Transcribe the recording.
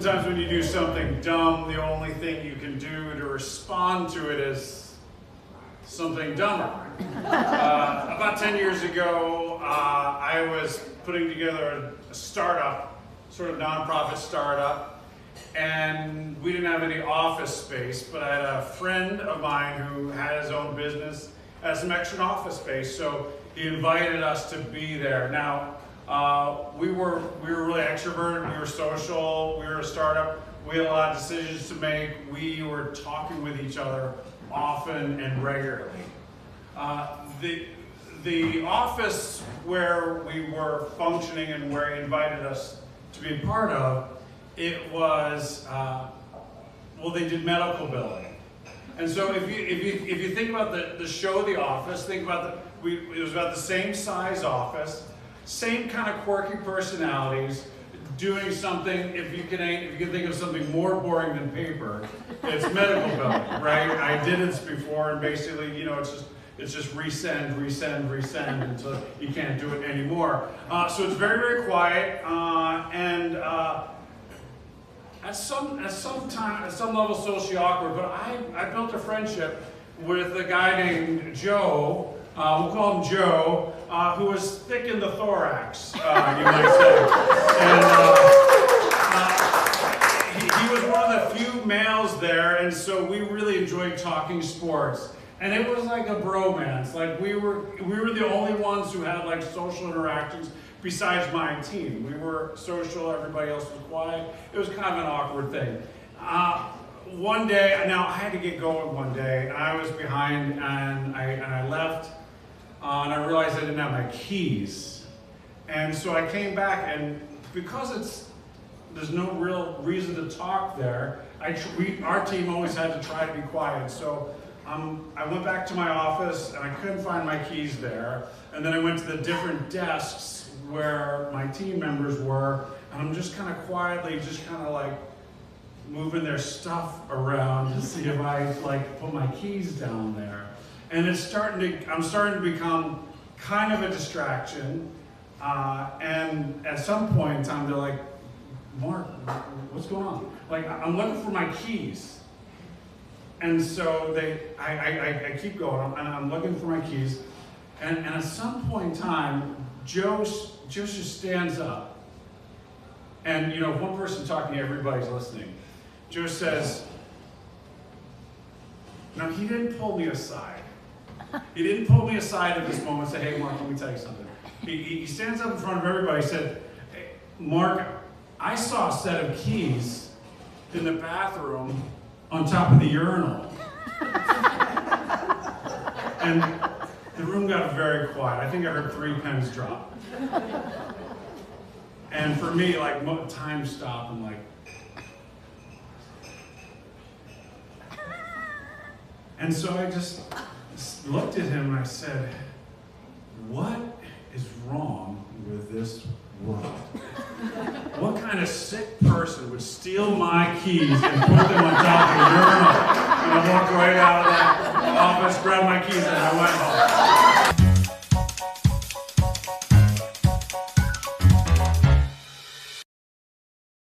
Sometimes when you do something dumb, the only thing you can do to respond to it is something dumber. About 10 years ago, I was putting together a startup, sort of nonprofit startup, and we didn't have any office space, but I had a friend of mine who had his own business, had some extra office space, so he invited us to be there. Now, we were really extroverted, we were social, we were a startup, we had a lot of decisions to make, we were talking with each other often and regularly. The office where we were functioning and where he invited us to be a part of, it was, well, they did medical billing. And so if you think about the show The Office, think about it was about the same size office, same kind of quirky personalities, doing something, if you can think of something more boring than paper, it's medical billing, right? I did this before, and basically, you know, it's just resend until you can't do it anymore. So it's very, very quiet, and at some level socially awkward, but I built a friendship with a guy named Joe, we'll call him Joe, who was thick in the thorax, you might say. And he was one of the few males there, and so we really enjoyed talking sports. And it was like a bromance. Like we were the only ones who had like social interactions besides my team. We were social, everybody else was quiet. It was kind of an awkward thing. One day, now I had to get going one day, and I was behind, and I left, and I realized I didn't have my keys. And so I came back, and because there's no real reason to talk there, our team always had to try to be quiet. So I went back to my office, and I couldn't find my keys there. And then I went to the different desks where my team members were, and I'm just kind of quietly, just kind of like moving their stuff around to see if I like put my keys down there. And I'm starting to become kind of a distraction. And at some point in time, they're like, Mark, what's going on? Like, I'm looking for my keys. And so I keep going, and I'm looking for my keys. And at some point in time, Joe just stands up. And, you know, one person talking, everybody's listening. Joe says, now he didn't pull me aside. He didn't pull me aside at this moment and say, hey, Mark, let me tell you something. He stands up in front of everybody and said, hey, Mark, I saw a set of keys in the bathroom on top of the urinal. And the room got very quiet. I think I heard 3 pens drop. And for me, like, time stopped, and like, and so I just looked at him and I said, what is wrong with this world? What kind of sick person would steal my keys and put them on top of the urinal? And I walked right out of that office, grabbed my keys, and I went home.